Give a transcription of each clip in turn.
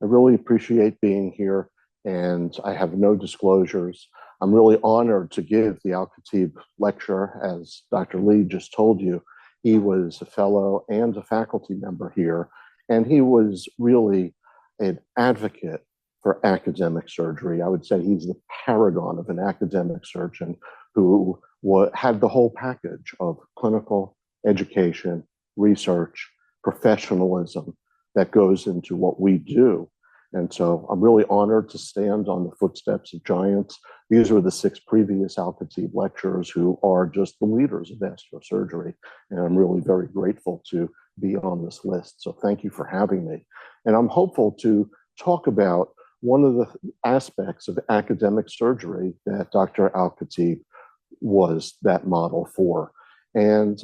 I really appreciate being here, and I have no disclosures. I'm really honored to give the Al-Khatib lecture. As Dr. Lee just told you, he was a fellow and a faculty member here, and he was really an advocate for academic surgery. I would say he's the paragon of an academic surgeon who had the whole package of clinical education, research, professionalism that goes into what we do. And so I'm really honored to stand on the footsteps of giants. These were the 6 previous Al-Khatib lecturers who are just the leaders of vascular surgery. And I'm really very grateful to be on this list. So thank you for having me. And I'm hopeful to talk about one of the aspects of academic surgery that Dr. Al-Khatib was that model for. And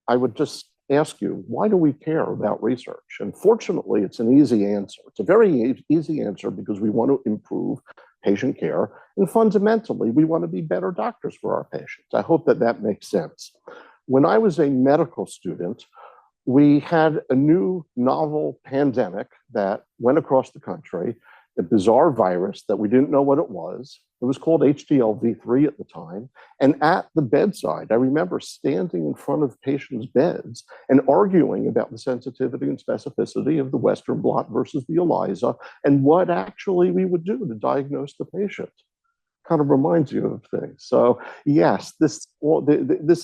I would just ask you, why do we care about research? And fortunately, it's an easy answer. It's a very easy answer because we want to improve patient care. And fundamentally, we want to be better doctors for our patients. I hope that that makes sense. When I was a medical student, we had a new novel pandemic that went across the country, a bizarre virus that we didn't know what it was. It was called HTLV3 at the time. And at the bedside, I remember standing in front of patients' beds and arguing about the sensitivity and specificity of the Western blot versus the ELISA and what actually we would do to diagnose the patient. Kind of reminds you of things. So yes, this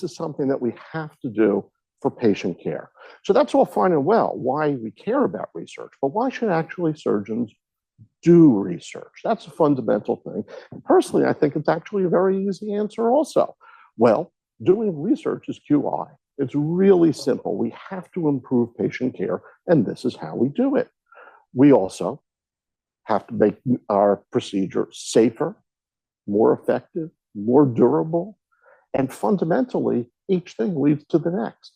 is something that we have to do for patient care. So that's all fine and well, why we care about research, but why should actually surgeons do research? That's a fundamental thing. And personally, I think it's actually a very easy answer also. Well, doing research is QI. It's really simple. We have to improve patient care, and this is how we do it. We also have to make our procedure safer, more effective, more durable, and fundamentally, each thing leads to the next.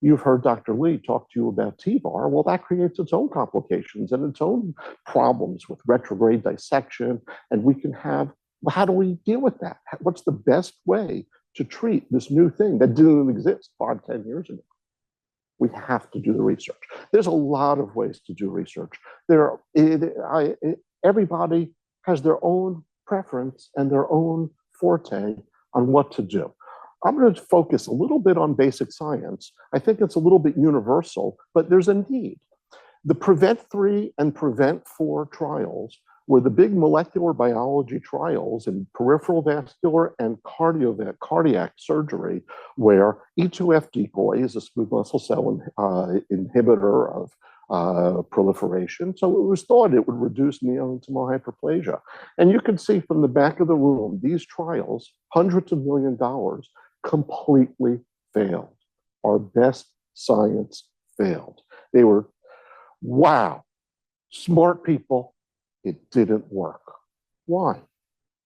You've heard Dr. Lee talk to you about T-bar. Well, that creates its own complications and its own problems with retrograde dissection. And we can have, well, how do we deal with that? What's the best way to treat this new thing that didn't exist 5, 10 years ago? We have to do the research. There's a lot of ways to do research. Everybody has their own preference and their own forte on what to do. I'm going to focus a little bit on basic science. I think it's a little bit universal, but there's a need. The PREVENT-3 and PREVENT-4 trials were the big molecular biology trials in peripheral vascular and cardiac surgery, where E2F decoy is a smooth muscle cell inhibitor of proliferation. So it was thought it would reduce neointimal hyperplasia. And you can see from the back of the room, these trials, hundreds of $millions, completely failed. Our best science failed. They were, wow, smart people, it didn't work. Why?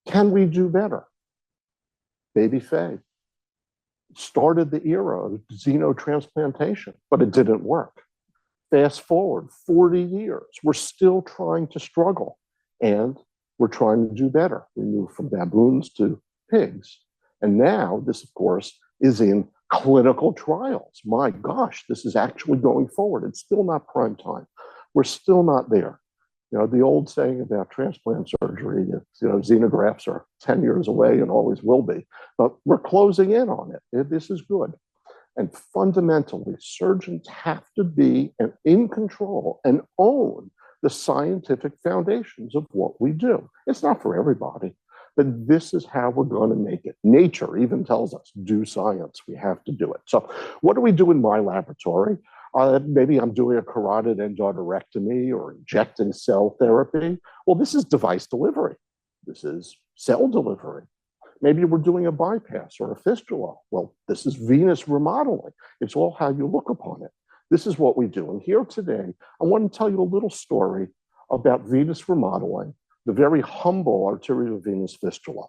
Can we do better? Baby Faye started the era of xenotransplantation, but it didn't work. Fast forward 40 years, we're still trying to struggle, and we're trying to do better. We moved from baboons to pigs. And now this, of course, is in clinical trials. My gosh, this is actually going forward. It's still not prime time. We're still not there. You know, the old saying about transplant surgery, xenografts are 10 years away and always will be, but we're closing in on it. This is good. And fundamentally, surgeons have to be in control and own the scientific foundations of what we do. It's not for everybody, but this is how we're going to make it. Nature even tells us, do science. We have to do it. So what do we do in my laboratory? Maybe I'm doing a carotid endarterectomy or injecting cell therapy. Well, this is device delivery. This is cell delivery. Maybe we're doing a bypass or a fistula. Well, this is venous remodeling. It's all how you look upon it. This is what we do. And here today, I want to tell you a little story about venous remodeling, the very humble arteriovenous fistula.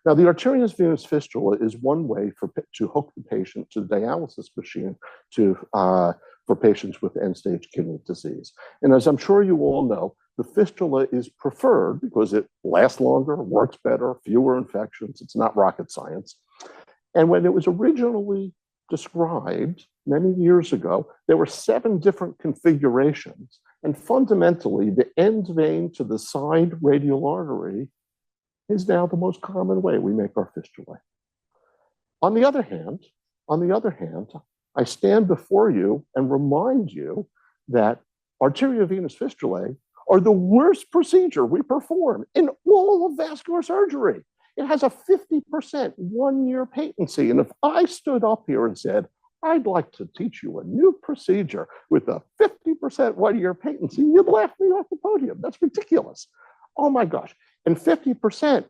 Now, the arteriovenous fistula is one way to hook the patient to the dialysis machine for patients with end-stage kidney disease. And as I'm sure you all know, the fistula is preferred because it lasts longer, works better, fewer infections. It's not rocket science. And when it was originally described many years ago, there were 7 different configurations And fundamentally, the end vein to the side radial artery is now the most common way we make our fistulae. On the other hand, I stand before you and remind you that arteriovenous fistulae are the worst procedure we perform in all of vascular surgery. It has a 50% one-year patency. And if I stood up here and said, I'd like to teach you a new procedure with a 50% one-year patency, you'd laugh me off the podium. That's ridiculous. Oh my gosh. And 50%,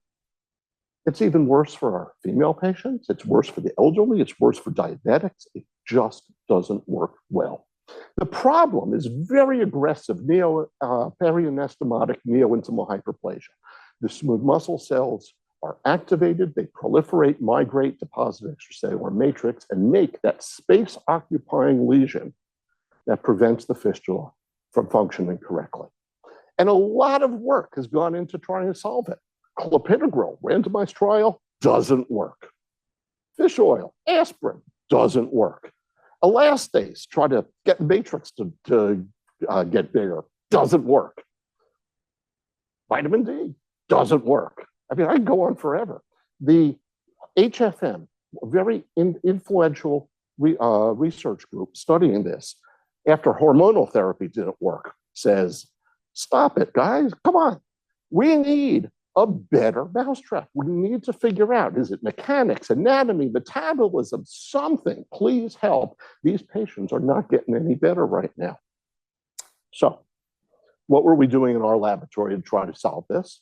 it's even worse for our female patients. It's worse for the elderly. It's worse for diabetics. It just doesn't work well. The problem is very aggressive perianastomotic neointimal hyperplasia. The smooth muscle cells are activated, they proliferate, migrate, deposit extracellular matrix, and make that space-occupying lesion that prevents the fistula from functioning correctly. And a lot of work has gone into trying to solve it. Clopidogrel, randomized trial, doesn't work. Fish oil, aspirin, doesn't work. Elastase, try to get matrix to get bigger, doesn't work. Vitamin D, doesn't work. I mean, I can go on forever. The HFM, a very influential research group studying this, after hormonal therapy didn't work, says, stop it, guys, come on. We need a better mousetrap. We need to figure out, is it mechanics, anatomy, metabolism, something? Please help. These patients are not getting any better right now. So what were we doing in our laboratory to try to solve this?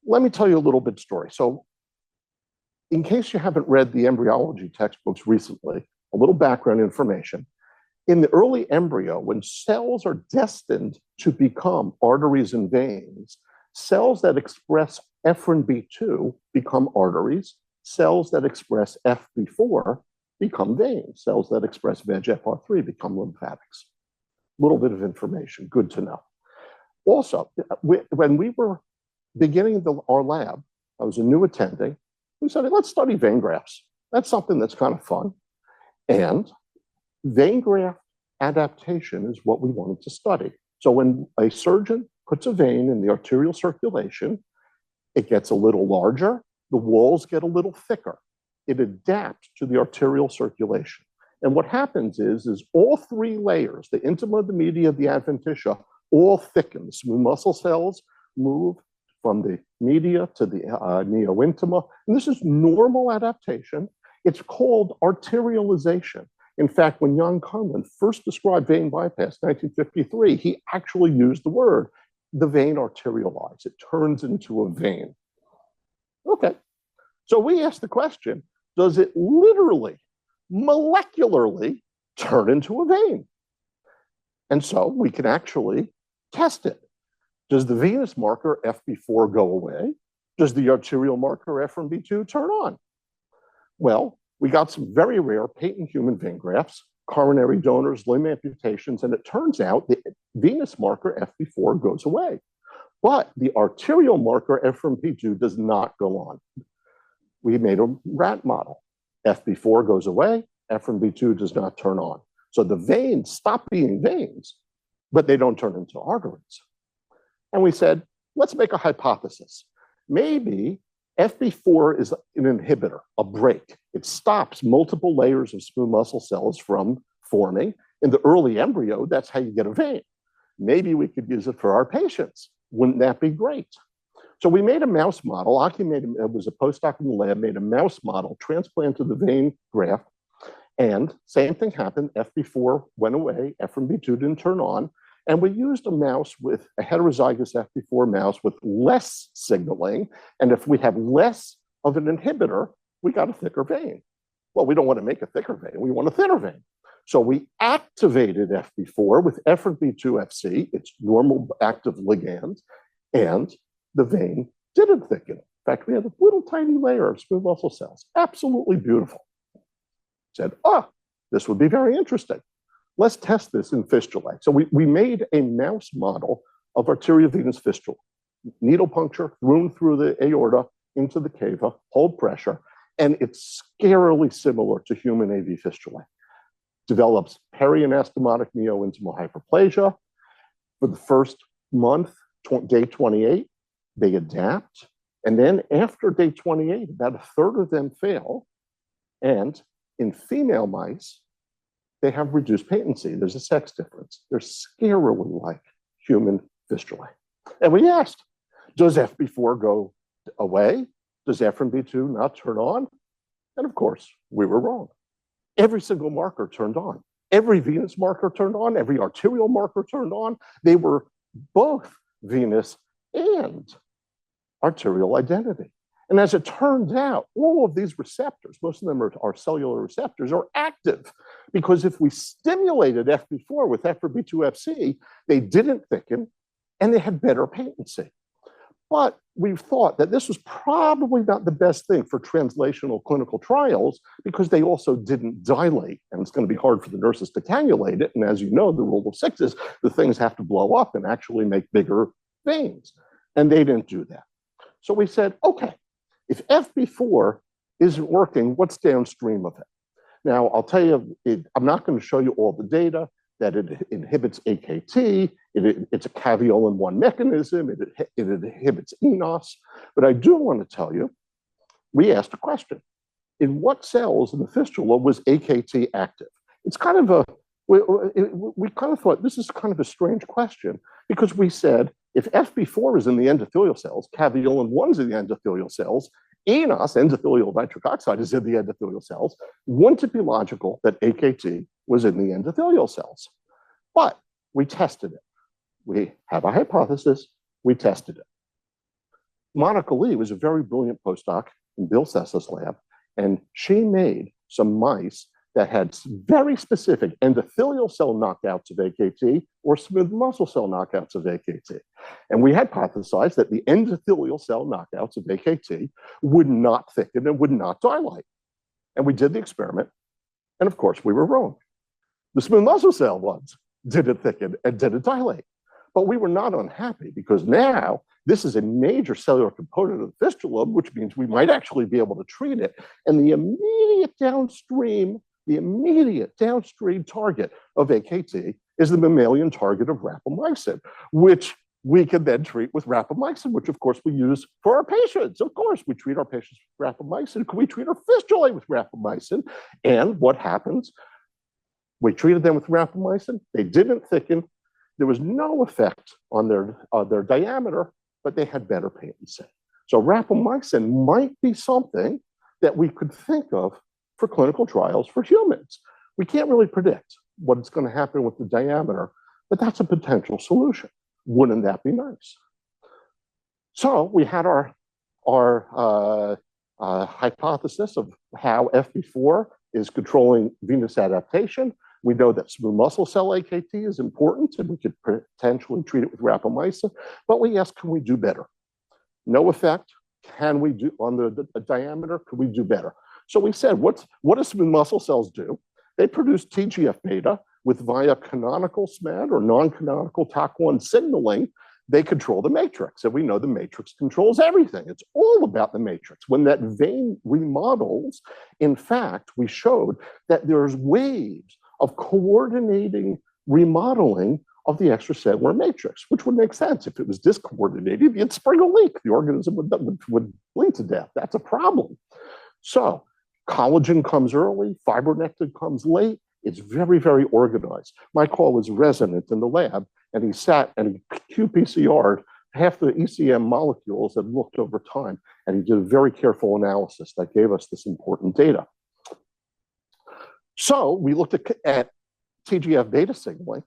Let me tell you a little bit story. So in case you haven't read the embryology textbooks recently, a little background information. In the early embryo, when cells are destined to become arteries and veins, cells that express Ephrin B2 become arteries. Cells that express FB4 become veins. Cells that express VEGFR3 become lymphatics. A little bit of information, good to know. Also, when we were beginning our lab, I was a new attending, we said, let's study vein grafts. That's something that's kind of fun. And vein graft adaptation is what we wanted to study. So when a surgeon puts a vein in the arterial circulation, it gets a little larger, the walls get a little thicker. It adapts to the arterial circulation. And what happens is all three layers, the intima, the media, the adventitia, all thicken. The smooth muscle cells move from the media to the neointima. And this is normal adaptation. It's called arterialization. In fact, when Jan Conlon first described vein bypass in 1953, he actually used the word, the vein arterialized. It turns into a vein. Okay, so we asked the question, does it literally, molecularly turn into a vein? And so we can actually test it. Does the venous marker FB4 go away? Does the arterial marker Ephrin B2 turn on? Well, we got some very rare patent human vein grafts, coronary donors, limb amputations, and it turns out the venous marker FB4 goes away. But the arterial marker Ephrin B2 does not go on. We made a rat model. FB4 goes away, Ephrin B2 does not turn on. So the veins stop being veins, but they don't turn into arteries. And we said, let's make a hypothesis. Maybe FB4 is an inhibitor, a brake. It stops multiple layers of smooth muscle cells from forming. In the early embryo, that's how you get a vein. Maybe we could use it for our patients. Wouldn't that be great? So we made a mouse model. Aki was a postdoc in the lab, made a mouse model, transplanted the vein graft, and same thing happened. FB4 went away, Ephrin B2 didn't turn on, and we used a mouse with a heterozygous FB4 mouse with less signaling, and if we have less of an inhibitor, we got a thicker vein. Well, we don't want to make a thicker vein, we want a thinner vein. So we activated FB4 with Ephrin B2 FC, its normal active ligand, and the vein didn't thicken. In fact, we had a little tiny layer of smooth muscle cells. Absolutely beautiful. Said, this would be very interesting. Let's test this in fistulae. So we made a mouse model of arteriovenous fistula. Needle puncture, through the aorta into the cava, hold pressure, and it's scarily similar to human AV fistulae. Develops perianastomotic neointimal hyperplasia, For the first month, day 28, they adapt. And then after day 28, about a third of them fail. And in female mice, they have reduced patency. There's a sex difference. They're scarily like human fistulae. And we asked, does FB4 go away? Does FMB2 not turn on? And of course, we were wrong. Every single marker turned on. Every venous marker turned on. Every arterial marker turned on. They were both venous and arterial identity. And as it turns out, all of these receptors, most of them are cellular receptors, are active because if we stimulated FB4 with FRB2FC, they didn't thicken and they had better patency. But we thought that this was probably not the best thing for translational clinical trials because they also didn't dilate. And it's going to be hard for the nurses to cannulate it. And as you know, the rule of six is the things have to blow up and actually make bigger veins. And they didn't do that. So we said, okay, if FB4 isn't working, what's downstream of it? Now, I'll tell you, I'm not going to show you all the data that it inhibits AKT, it's a caveolin-1 mechanism, it inhibits enos, but I do want to tell you, we asked a question. In what cells in the fistula was AKT active? It's kind of a, we kind of thought this is kind of a strange question because we said, if FB4 is in the endothelial cells, caveolin-1 is in the endothelial cells, enos, endothelial nitric oxide, is in the endothelial cells, wouldn't it be logical that AKT was in the endothelial cells? But we tested it. We have a hypothesis, we tested it. Monica Lee was a very brilliant postdoc in Bill Sessa's lab, and she made some mice that had very specific endothelial cell knockouts of AKT or smooth muscle cell knockouts of AKT. And we hypothesized that the endothelial cell knockouts of AKT would not thicken and would not dilate. And we did the experiment, and of course we were wrong. The smooth muscle cell ones didn't thicken and didn't dilate. But we were not unhappy because now this is a major cellular component of the fistula, which means we might actually be able to treat it. And the immediate downstream target of AKT is the mammalian target of rapamycin, which we can then treat with rapamycin, which of course we use for our patients. Of course, we treat our patients with rapamycin. Can we treat our fistulae with rapamycin? And what happens? We treated them with rapamycin. They didn't thicken. There was no effect on their diameter, but they had better patency. So rapamycin might be something that we could think of for clinical trials for humans. We can't really predict what's going to happen with the diameter, but that's a potential solution. Wouldn't that be nice? So we had our hypothesis of how FB4 is controlling venous adaptation. We know that smooth muscle cell AKT is important, and we could potentially treat it with rapamycin, but we asked, can we do better? No effect. Can we do on the diameter? Could we do better? So we said, what do smooth muscle cells do? They produce TGF-beta with via canonical SMAD or non-canonical TOC1 signaling. They control the matrix, and we know the matrix controls everything. It's all about the matrix. When that vein remodels, in fact, we showed that there's waves of coordinating remodeling of the extracellular matrix, which would make sense. If it was discoordinated, you'd spring a leak. The organism would bleed to death. That's a problem. So collagen comes early, fibronectin comes late. It's very, very organized. My call was resident in the lab, and he sat and he qPCR'd half the ECM molecules and looked over time, and he did a very careful analysis that gave us this important data. So we looked at TGF-beta signaling.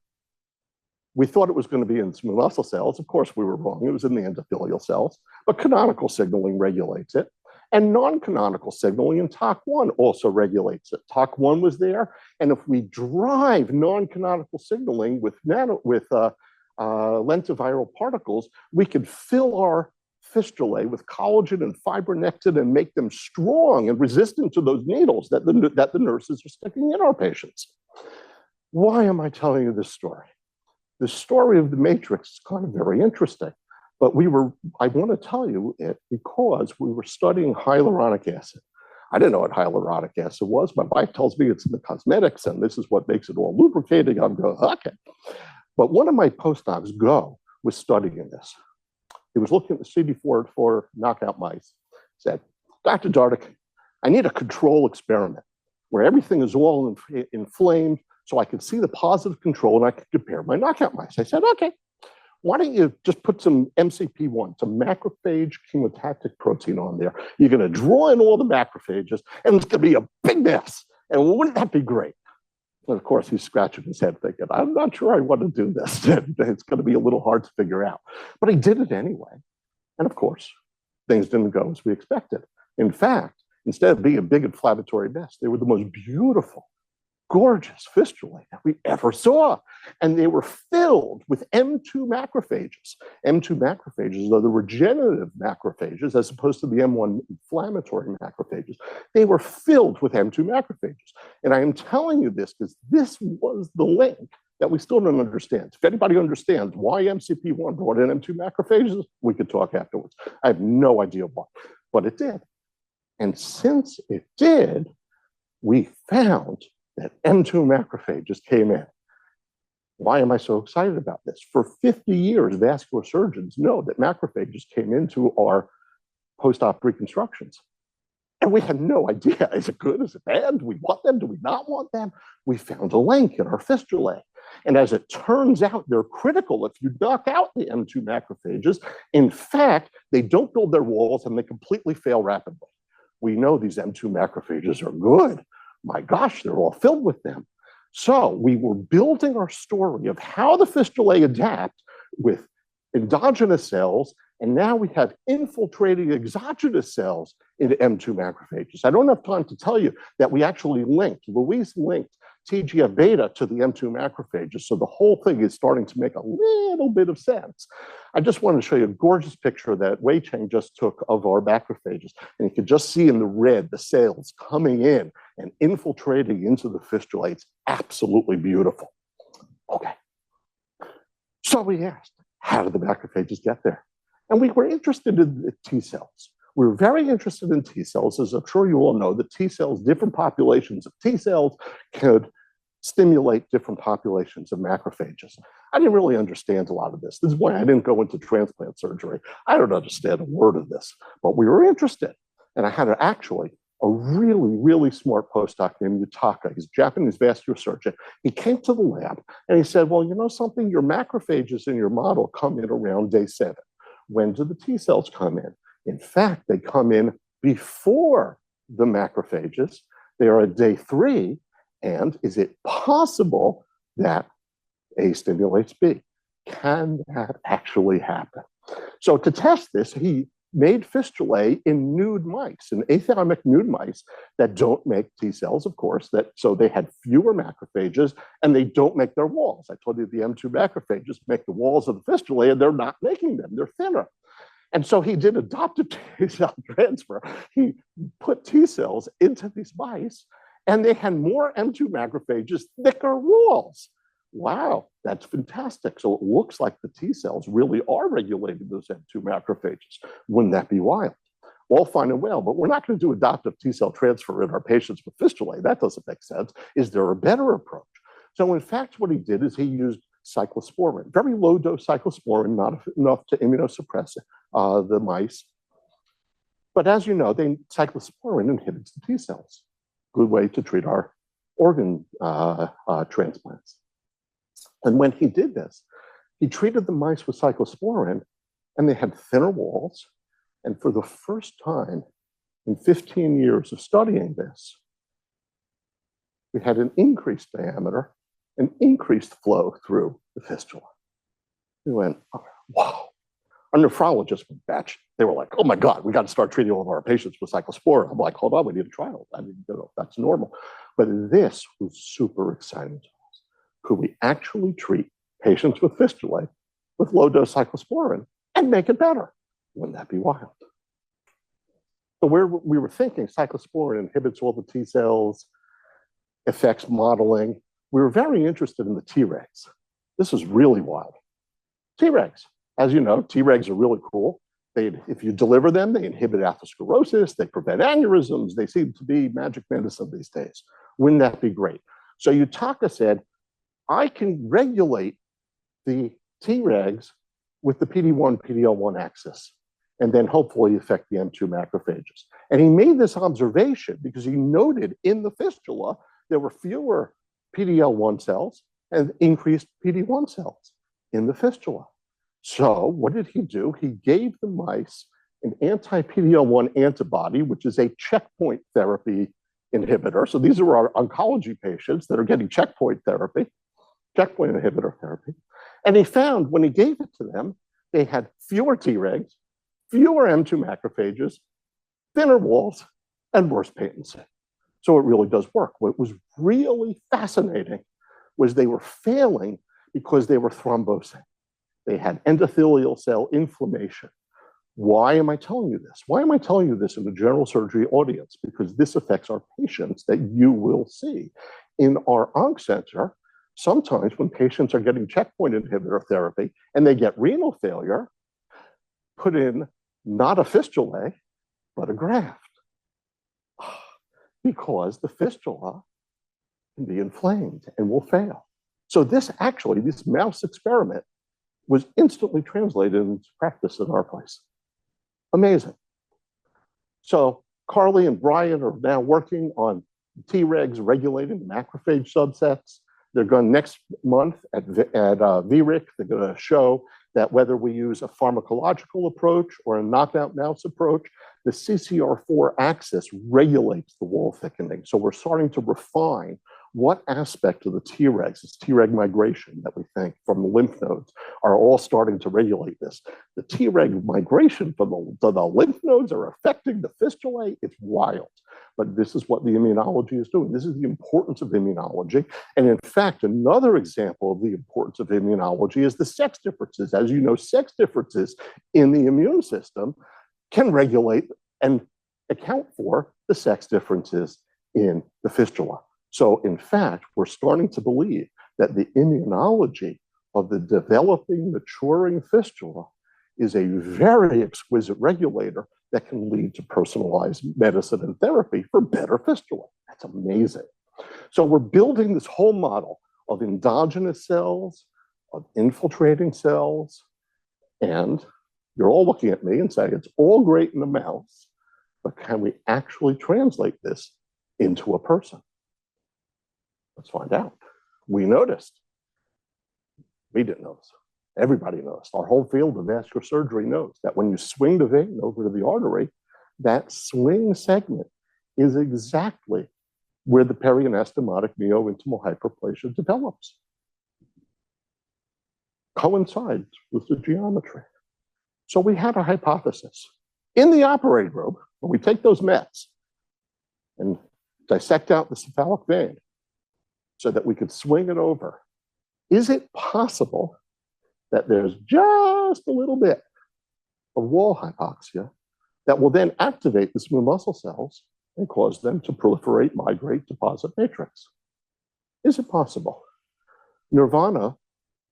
We thought it was going to be in smooth muscle cells. Of course, we were wrong. It was in the endothelial cells. But canonical signaling regulates it. And non-canonical signaling in TOC1 also regulates it. TOC1 was there. And if we drive non-canonical signaling with lentiviral particles, we could fill our fistulae with collagen and fibronectin and make them strong and resistant to those needles that the nurses are sticking in our patients. Why am I telling you this story? The story of the matrix is kind of very interesting, but I want to tell you it because we were studying hyaluronic acid. I didn't know what hyaluronic acid was. My wife tells me it's in the cosmetics and this is what makes it all lubricating. I'm going, okay. But one of my postdocs, Go, was studying this. He was looking at the CD4 knockout mice, said, Dr. Dardik, I need a control experiment where everything is all inflamed so I can see the positive control and I can compare my knockout mice. I said, okay, why don't you just put some MCP1, some macrophage chemotactic protein on there? You're going to draw in all the macrophages and it's going to be a big mess. And wouldn't that be great? And of course, he's scratching his head thinking, I'm not sure I want to do this. It's going to be a little hard to figure out. But he did it anyway. And of course, things didn't go as we expected. In fact, instead of being a big inflammatory mess, they were the most beautiful, gorgeous fistulae that we ever saw. And they were filled with M2 macrophages. M2 macrophages are the regenerative macrophages as opposed to the M1 inflammatory macrophages. They were filled with M2 macrophages. And I am telling you this because this was the link that we still don't understand. If anybody understands why MCP1 brought in M2 macrophages, we could talk afterwards. I have no idea why, but it did. And since it did, we found that M2 macrophages came in. Why am I so excited about this? For 50 years, vascular surgeons know that macrophages came into our post-op reconstructions. And we had no idea, is it good, is it bad? Do we want them, do we not want them? We found a link in our fistulae. And as it turns out, they're critical if you knock out the M2 macrophages. In fact, they don't build their walls and they completely fail rapidly. We know these M2 macrophages are good. My gosh, they're all filled with them. So we were building our story of how the fistulae adapt with endogenous cells, and now we have infiltrating exogenous cells into M2 macrophages. I don't have time to tell you that we actually Louise linked TGF-beta to the M2 macrophages, so the whole thing is starting to make a little bit of sense. I just wanted to show you a gorgeous picture that Wei Cheng just took of our macrophages, and you can just see in the red the cells coming in and infiltrating into the fistula. It's absolutely beautiful. Okay, so we asked, how did the macrophages get there? And we were interested in the T cells. We were very interested in T cells. As I'm sure you all know, the T cells, different populations of T cells could stimulate different populations of macrophages. I didn't really understand a lot of this. This is why I didn't go into transplant surgery. I don't understand a word of this, but we were interested. And I had actually a really, really smart postdoc named Yutaka. He's a Japanese vascular surgeon. He came to the lab and he said, well, you know something? Your macrophages in your model come in around day 7. When do the T cells come in? In fact, they come in before the macrophages. They are at day 3. And is it possible that A stimulates B? Can that actually happen? So to test this, he made fistulae in nude mice, in athymic nude mice that don't make T cells, of course, so they had fewer macrophages and they don't make their walls. I told you the M2 macrophages make the walls of the fistulae and they're not making them, they're thinner. And so he did adoptive T cell transfer. He put T cells into these mice and they had more M2 macrophages, thicker walls. Wow, that's fantastic. So it looks like the T cells really are regulating those M2 macrophages. Wouldn't that be wild? All fine and well, but we're not going to do adoptive T cell transfer in our patients with fistulae. That doesn't make sense. Is there a better approach? So in fact, what he did is he used cyclosporin, very low dose cyclosporin, not enough to immunosuppress the mice. But as you know, cyclosporin inhibits the T cells. Good way to treat our organ transplants. And when he did this, he treated the mice with cyclosporin and they had thinner walls. And for the first time in 15 years of studying this, we had an increased diameter, an increased flow through the fistula. We went, oh, wow. Our nephrologists went batch. They were like, oh my God, we got to start treating all of our patients with cyclosporin. I'm like, hold on, we need a trial. I mean, that's normal. But this was super exciting to us. Could we actually treat patients with fistulae with low-dose cyclosporin and make it better? Wouldn't that be wild? So we were thinking cyclosporin inhibits all the T cells, affects modeling. We were very interested in the Tregs. This is really wild. Tregs, as you know, Tregs are really cool. If you deliver them, they inhibit atherosclerosis, they prevent aneurysms. They seem to be magic medicine these days. Wouldn't that be great? So Yutaka said, I can regulate the Tregs with the PD-1, PD-L1 axis, and then hopefully affect the M2 macrophages. And he made this observation because he noted in the fistula there were fewer PD-L1 cells and increased PD-1 cells in the fistula. So what did he do? He gave the mice an anti-PD-L1 antibody, which is a checkpoint therapy inhibitor. So these are our oncology patients that are getting checkpoint therapy, checkpoint inhibitor therapy. And he found when he gave it to them, they had fewer Tregs, fewer M2 macrophages, thinner walls, and worse patency. So it really does work. What was really fascinating was they were failing because they were thrombosing. They had endothelial cell inflammation. Why am I telling you this? Why am I telling you this in the general surgery audience? Because this affects our patients that you will see. In our onc center, sometimes when patients are getting checkpoint inhibitor therapy and they get renal failure, put in not a fistulae, but a graft. Because the fistula can be inflamed and will fail. So this mouse experiment was instantly translated into practice in our place. Amazing. So Carly and Brian are now working on Tregs regulating macrophage subsets. They're going next month at VRIC, they're going to show that whether we use a pharmacological approach or a knockout mouse approach, the CCR4 axis regulates the wall thickening. So we're starting to refine what aspect of the Tregs, this Treg migration that we think from the lymph nodes, are all starting to regulate this. The Treg migration from the lymph nodes are affecting the fistulae. It's wild. But this is what the immunology is doing. This is the importance of immunology. And in fact, another example of the importance of immunology is the sex differences. As you know, sex differences in the immune system can regulate and account for the sex differences in the fistula. So in fact, we're starting to believe that the immunology of the developing, maturing fistula is a very exquisite regulator that can lead to personalized medicine and therapy for better fistula. That's amazing. So we're building this whole model of endogenous cells, of infiltrating cells, and you're all looking at me and saying, it's all great in the mouse, but can we actually translate this into a person? Let's find out. We noticed. We didn't notice. Everybody knows. Our whole field of vascular surgery knows that when you swing the vein over to the artery, that swing segment is exactly where the perianestemotic neointimal hyperplasia develops. Coincides with the geometry. So we had a hypothesis. In the operating room, when we take those mets and dissect out the cephalic vein so that we could swing it over, is it possible that there's just a little bit of wall hypoxia that will then activate the smooth muscle cells and cause them to proliferate, migrate, deposit matrix? Is it possible? Nirvana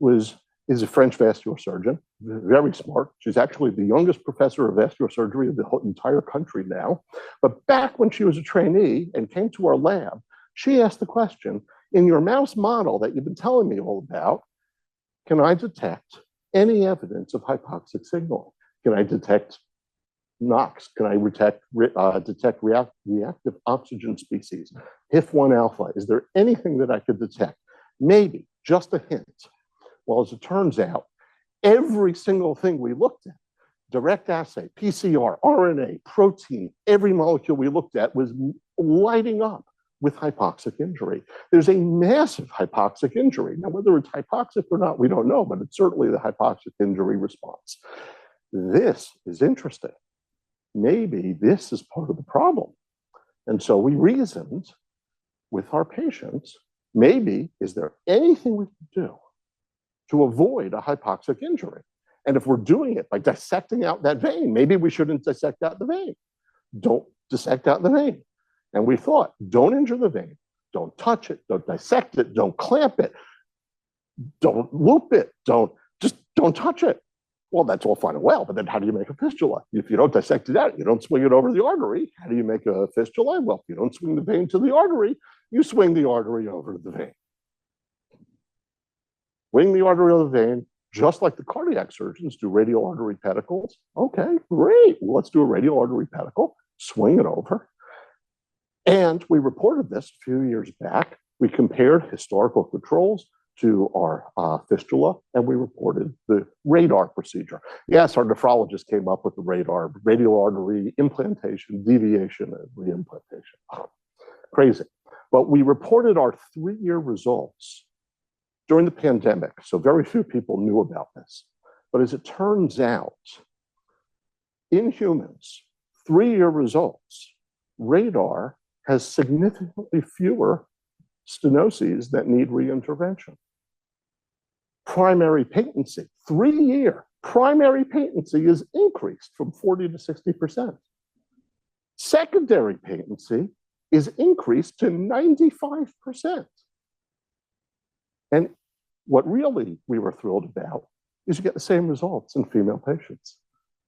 is a French vascular surgeon, very smart. She's actually the youngest professor of vascular surgery in the whole entire country now. But back when she was a trainee and came to our lab, she asked the question, in your mouse model that you've been telling me all about, can I detect any evidence of hypoxic signaling? Can I detect NOx? Can I detect reactive oxygen species? HIF1 alpha? Is there anything that I could detect? Maybe, just a hint. Well, as it turns out, every single thing we looked at, direct assay, PCR, RNA, protein, every molecule we looked at was lighting up with hypoxic injury. There's a massive hypoxic injury. Now, whether it's hypoxic or not, we don't know, but it's certainly the hypoxic injury response. This is interesting. Maybe this is part of the problem. And so we reasoned with our patients, maybe, is there anything we can do to avoid a hypoxic injury? And if we're doing it by dissecting out that vein, maybe we shouldn't dissect out the vein. Don't dissect out the vein. And we thought, don't injure the vein, don't touch it, don't dissect it, don't clamp it, don't loop it, don't touch it. Well, that's all fine and well, but then how do you make a fistula? If you don't dissect it out, you don't swing it over the artery, how do you make a fistula? Well, if you don't swing the vein to the artery, you swing the artery over to the vein. swing the artery of the vein, just like the cardiac surgeons do radial artery pedicles. Okay, great. Let's do a radial artery pedicle, swing it over. And we reported this a few years back. We compared historical controls to our fistula, and we reported the radar procedure. Yes, our nephrologist came up with the radar, radial artery implantation, deviation, and reimplantation. Oh, crazy. But we reported our 3-year results during the pandemic, so very few people knew about this. But as it turns out, in humans, 3-year results, radar has significantly fewer stenoses that need reintervention. Primary patency, 3-year primary patency is increased from 40 to 60%. Secondary patency is increased to 95%. And what really we were thrilled about is you get the same results in female patients.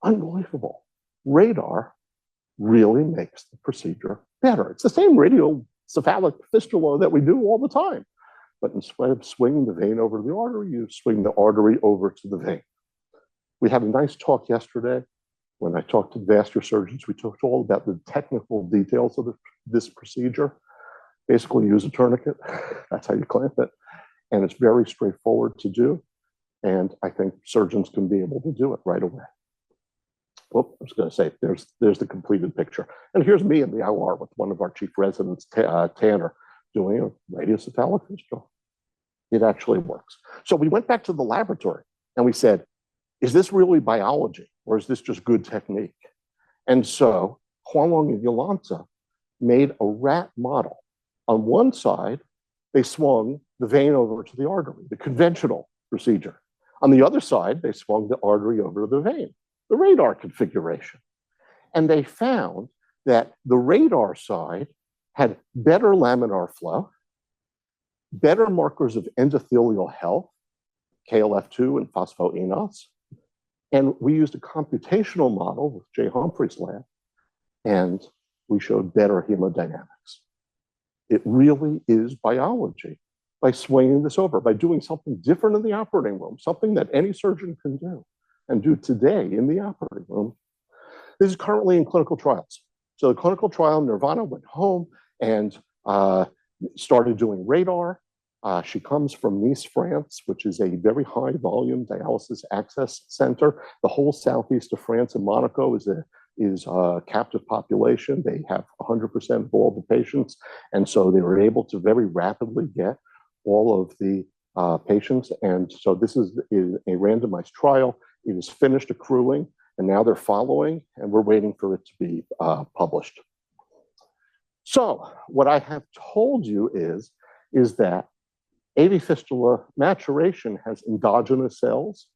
Unbelievable. Radar really makes the procedure better. It's the same radial cephalic fistula that we do all the time. But instead of swinging the vein over to the artery, you swing the artery over to the vein. We had a nice talk yesterday. When I talked to the vascular surgeons, we talked all about the technical details of this procedure. Basically, use a tourniquet. That's how you clamp it. And it's very straightforward to do. And I think surgeons can be able to do it right away. Well, I was going to say, there's the completed picture. And here's me in the OR with one of our chief residents, Tanner, doing a radiocephalic fistula. It actually works. So we went back to the laboratory and we said, is this really biology or is this just good technique? And so Huanglong and Yolanta made a rat model. On one side, they swung the vein over to the artery, the conventional procedure. On the other side, they swung the artery over to the vein, the radar configuration. And they found that the radar side had better laminar flow, better markers of endothelial health, KLF2 and phosphoenos. And we used a computational model with Jay Humphrey's lab, and we showed better hemodynamics. It really is biology by swinging this over, by doing something different in the operating room, something that any surgeon can do and do today in the operating room. This is currently in clinical trials. So the clinical trial, Nirvana went home and started doing radar. She comes from Nice, France, which is a very high volume dialysis access center. The whole southeast of France and Monaco is a captive population. They have 100% of all the patients. And so they were able to very rapidly get all of the patients. And so this is a randomized trial. It is finished accruing, and now they're following, and we're waiting for it to be published. So what I have told you is that AV fistula maturation has endogenous cells,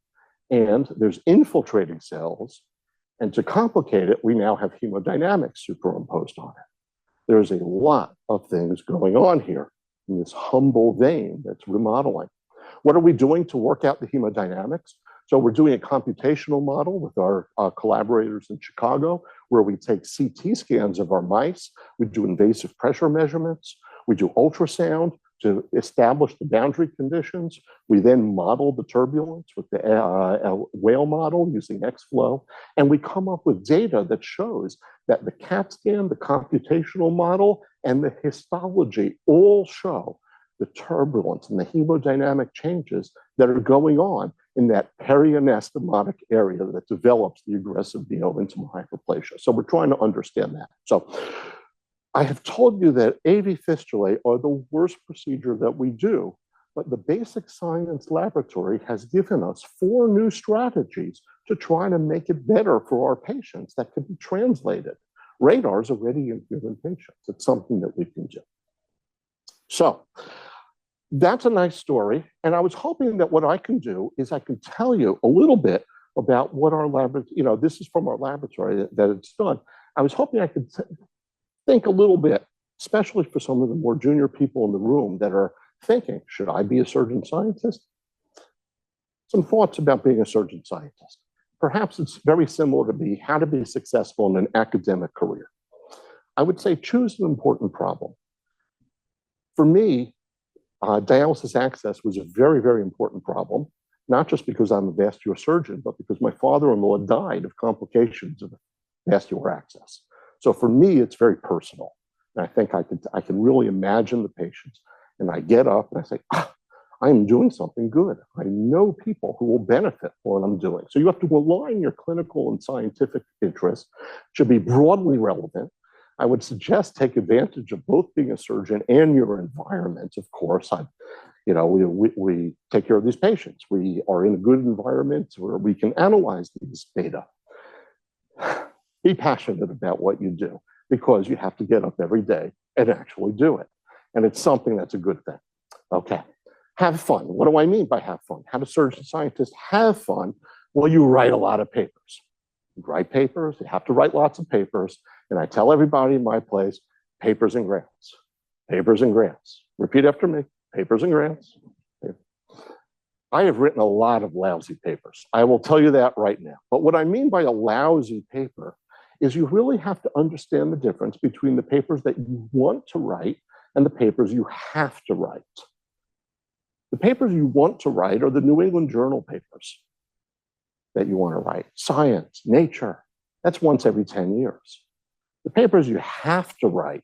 and there's infiltrating cells. And to complicate it, we now have hemodynamics superimposed on it. There's a lot of things going on here in this humble vein that's remodeling. What are we doing to work out the hemodynamics? So we're doing a computational model with our collaborators in Chicago, where we take CT scans of our mice, we do invasive pressure measurements, we do ultrasound to establish the boundary conditions. We then model the turbulence with the whale model using X-flow, and we come up with data that shows that the CAT scan, the computational model, and the histology all show the turbulence and the hemodynamic changes that are going on in that perianastomotic area that develops the aggressive neointimal hyperplasia. So we're trying to understand that. So I have told you that AV fistulae are the worst procedure that we do, but the basic science laboratory has given us 4 new strategies to try to make it better for our patients that can be translated. Radar is already in human patients. It's something that we can do. So that's a nice story. And I was hoping that what I can do is I can tell you a little bit about what our laboratory, this is from our laboratory that it's done. I was hoping I could think a little bit, especially for some of the more junior people in the room that are thinking, should I be a surgeon scientist? Some thoughts about being a surgeon scientist. Perhaps it's very similar to how to be successful in an academic career. I would say choose an important problem. For me, Dialysis access was a very, very important problem, not just because I'm a vascular surgeon, but because my father-in-law died of complications of vascular access. So for me, it's very personal. And I think I can really imagine the patients. And I get up and I say, I'm doing something good. I know people who will benefit from what I'm doing. So you have to align your clinical and scientific interests, should be broadly relevant. I would suggest take advantage of both being a surgeon and your environment. Of course, we take care of these patients. We are in a good environment where we can analyze these data. Be passionate about what you do, because you have to get up every day and actually do it. And it's something that's a good thing. Okay. Have fun. What do I mean by have fun? How do surgeon scientists have fun? Well, you write a lot of papers. You write papers. You have to write lots of papers. And I tell everybody in my place, papers and grants. Papers and grants. Repeat after me. Papers and grants. I have written a lot of lousy papers. I will tell you that right now. But what I mean by a lousy paper is you really have to understand the difference between the papers that you want to write and the papers you have to write. The papers you want to write are the New England Journal papers that you want to write. Science, Nature, that's once every 10 years. The papers you have to write,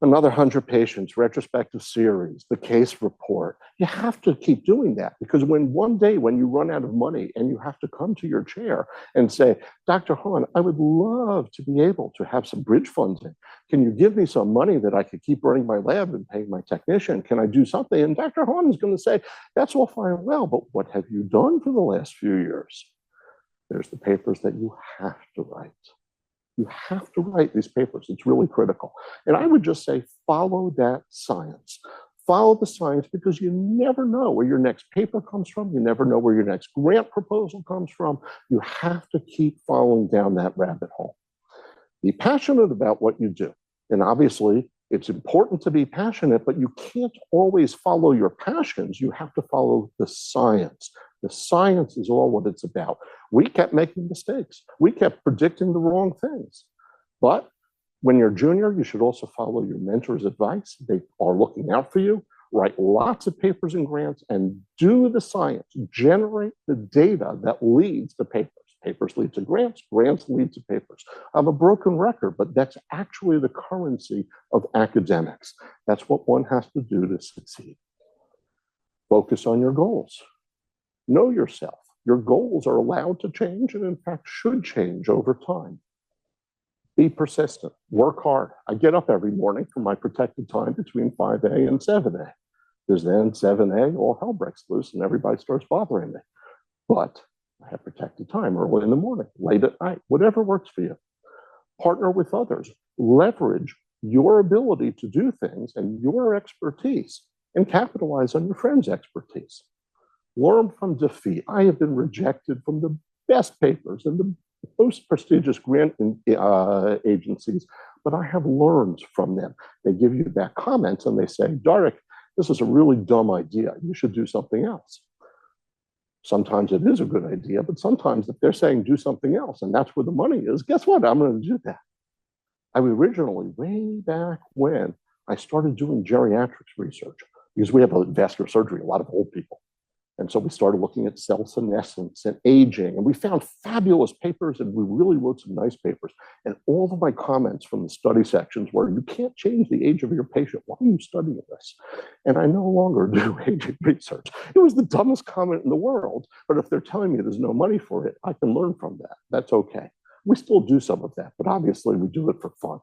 another 100 patients, retrospective series, the case report, you have to keep doing that, because one day when you run out of money and you have to come to your chair and say, Dr. Hahn, I would love to be able to have some bridge funding. Can you give me some money that I could keep running my lab and paying my technician? Can I do something? And Dr. Hahn is going to say, that's all fine and well, but what have you done for the last few years? There's the papers that you have to write. You have to write these papers. It's really critical. And I would just say, follow that science. Follow the science, because you never know where your next paper comes from. You never know where your next grant proposal comes from. You have to keep following down that rabbit hole. Be passionate about what you do. And obviously, it's important to be passionate, but you can't always follow your passions. You have to follow the science. The science is all what it's about. We kept making mistakes. We kept predicting the wrong things. But when you're junior, you should also follow your mentor's advice. They are looking out for you. Write lots of papers and grants and do the science. Generate the data that leads to papers. Papers lead to grants. Grants lead to papers. I'm a broken record, but that's actually the currency of academics. That's what one has to do to succeed. Focus on your goals. Know yourself. Your goals are allowed to change and, in fact, should change over time. Be persistent. Work hard. I get up every morning for my protected time between 5A and 7A. Because then 7A, all hell breaks loose and everybody starts bothering me. But I have protected time early in the morning, late at night, whatever works for you. Partner with others. Leverage your ability to do things and your expertise and capitalize on your friends' expertise. Learn from defeat. I have been rejected from the best papers and the most prestigious grant agencies, but I have learned from them. They give you back comments and they say, Darik, this is a really dumb idea. You should do something else. Sometimes it is a good idea, but sometimes if they're saying do something else and that's where the money is, guess what? I'm going to do that. I originally, way back when, I started doing geriatrics research, because we have a vascular surgery, a lot of old people. And so we started looking at cell senescence and aging, and we found fabulous papers, and we really wrote some nice papers. And all of my comments from the study sections were, you can't change the age of your patient. Why are you studying this? And I no longer do aging research. It was the dumbest comment in the world, but if they're telling me there's no money for it, I can learn from that. That's okay. We still do some of that, but obviously we do it for fun.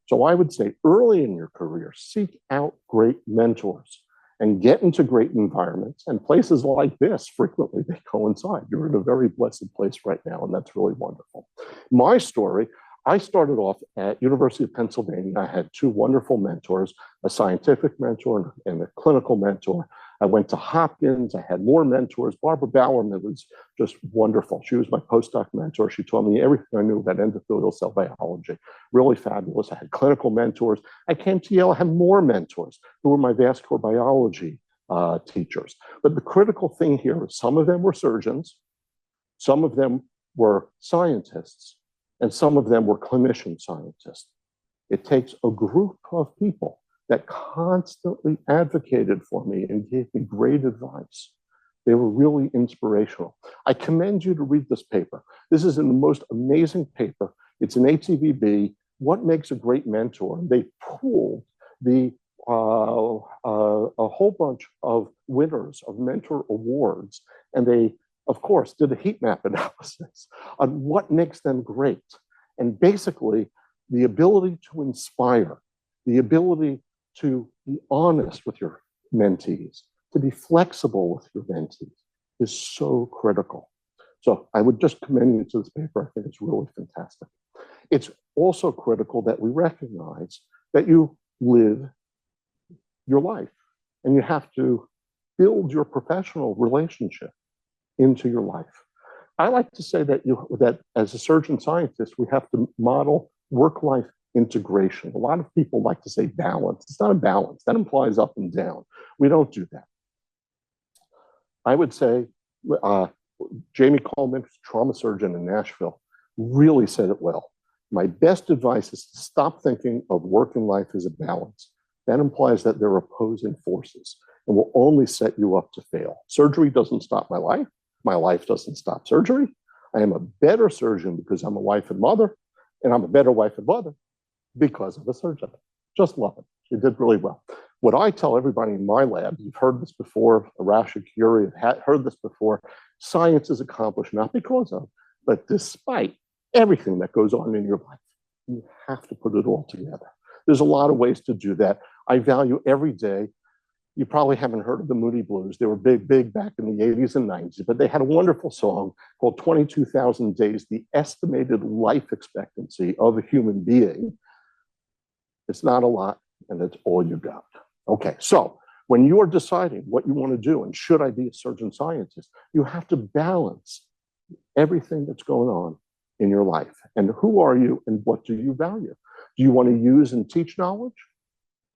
So I would say early in your career, seek out great mentors and get into great environments. And places like this, frequently they coincide. You're in a very blessed place right now, and that's really wonderful. My story, I started off at University of Pennsylvania. I had two wonderful mentors, a scientific mentor and a clinical mentor. I went to Hopkins. I had more mentors. Barbara Bowerman was just wonderful. She was my postdoc mentor. She taught me everything I knew about endothelial cell biology. Really fabulous. I had clinical mentors. I came to Yale. I had more mentors who were my vascular biology teachers. But the critical thing here is some of them were surgeons, some of them were scientists, and some of them were clinician scientists. It takes a group of people that constantly advocated for me and gave me great advice. They were really inspirational. I commend you to read this paper. This is the most amazing paper. It's an HCVB, What Makes a Great Mentor? They pooled a whole bunch of winners of mentor awards, and they, of course, did a heat map analysis on what makes them great. And basically, the ability to inspire, the ability to be honest with your mentees, to be flexible with your mentees is so critical. So I would just commend you to this paper. I think it's really fantastic. It's also critical that we recognize that you live your life and you have to build your professional relationship into your life. I like to say that as a surgeon scientist, we have to model work-life integration. A lot of people like to say balance. It's not a balance. That implies up and down. We don't do that. I would say Jamie Coleman, trauma surgeon in Nashville, really said it well. My best advice is to stop thinking of work and life as a balance. That implies that they're opposing forces and will only set you up to fail. Surgery doesn't stop my life. My life doesn't stop surgery. I am a better surgeon because I'm a wife and mother, and I'm a better wife and mother because of a surgeon. Just love it. She did really well. What I tell everybody in my lab, you've heard this before, Arash and Curie have heard this before, science is accomplished not because of, but despite everything that goes on in your life. You have to put it all together. There's a lot of ways to do that. I value every day. You probably haven't heard of the Moody Blues. They were big back in the 80s and 90s, but they had a wonderful song called 22,000 Days, the estimated life expectancy of a human being. It's not a lot, and it's all you got. Okay, so when you are deciding what you want to do and should I be a surgeon scientist, you have to balance everything that's going on in your life. And who are you and what do you value? Do you want to use and teach knowledge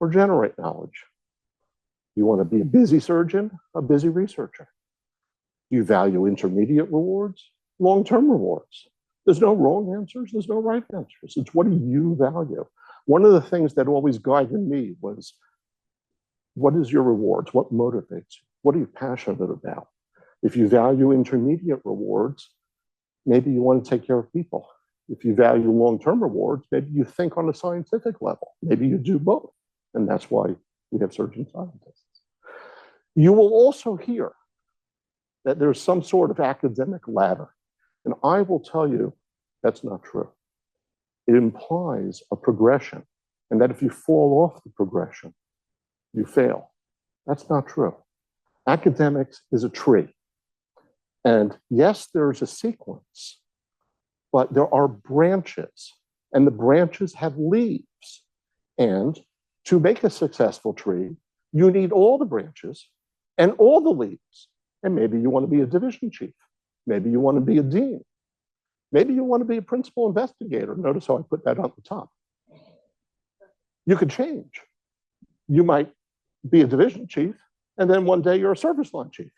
or generate knowledge? Do you want to be a busy surgeon, a busy researcher? Do you value intermediate rewards, long-term rewards? There's no wrong answers, there's no right answers. It's what do you value? One of the things that always guided me was, what is your rewards? What motivates you? What are you passionate about? If you value intermediate rewards, maybe you want to take care of people. If you value long-term rewards, maybe you think on a scientific level. Maybe you do both. And that's why we have surgeon scientists. You will also hear that there's some sort of academic ladder. And I will tell you that's not true. It implies a progression, and that if you fall off the progression, you fail. That's not true. Academics is a tree. And yes, there's a sequence, but there are branches, and the branches have leaves. And to make a successful tree, you need all the branches and all the leaves. And maybe you want to be a division chief. Maybe you want to be a dean. Maybe you want to be a principal investigator. Notice how I put that on the top. You could change. You might be a division chief, and then one day you're a service line chief,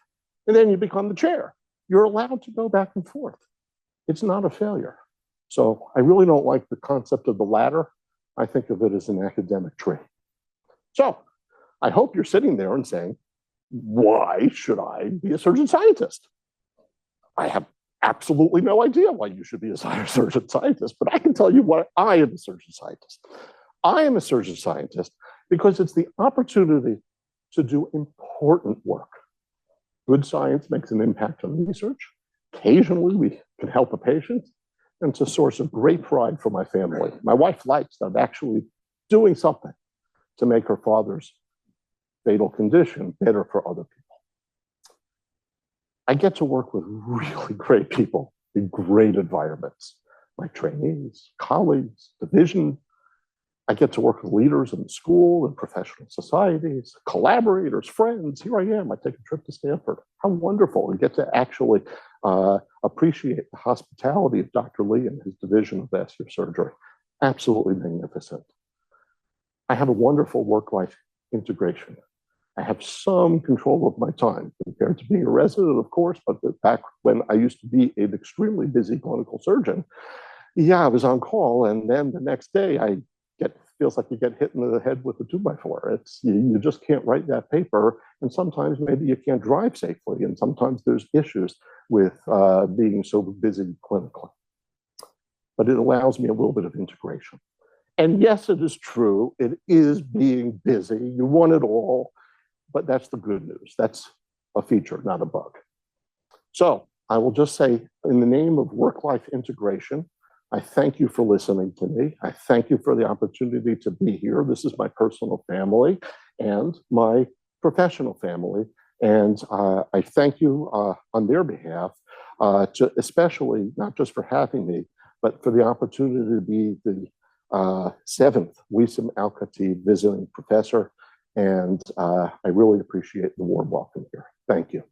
and then you become the chair. You're allowed to go back and forth. It's not a failure. So I really don't like the concept of the ladder. I think of it as an academic tree. So I hope you're sitting there and saying, why should I be a surgeon scientist? I have absolutely no idea why you should be a surgeon scientist, but I can tell you why I am a surgeon scientist. I am a surgeon scientist because it's the opportunity to do important work. Good science makes an impact on research. Occasionally, we can help a patient, and it's a source of great pride for my family. My wife likes that I'm actually doing something to make her father's fatal condition better for other people. I get to work with really great people in great environments. My trainees, colleagues, division. I get to work with leaders in the school and professional societies, collaborators, friends. Here I am. I take a trip to Stanford. How wonderful. And get to actually appreciate the hospitality of Dr. Lee and his division of vascular surgery. Absolutely magnificent. I have a wonderful work-life integration. I have some control of my time compared to being a resident, of course, but back when I used to be an extremely busy clinical surgeon, yeah, I was on call, and then the next day I get feels like you get hit in the head with a 2x4. You just can't write that paper, and sometimes maybe you can't drive safely, and sometimes there's issues with being so busy clinically. But it allows me a little bit of integration. And yes, it is true. It is being busy. You want it all, but that's the good news. That's a feature, not a bug. So I will just say, in the name of work-life integration, I thank you for listening to me. I thank you for the opportunity to be here. This is my personal family and my professional family. And I thank you on their behalf, especially not just for having me, but for the opportunity to be the 7th Weesam Al-Khatib Visiting Professor. And I really appreciate the warm welcome here. Thank you.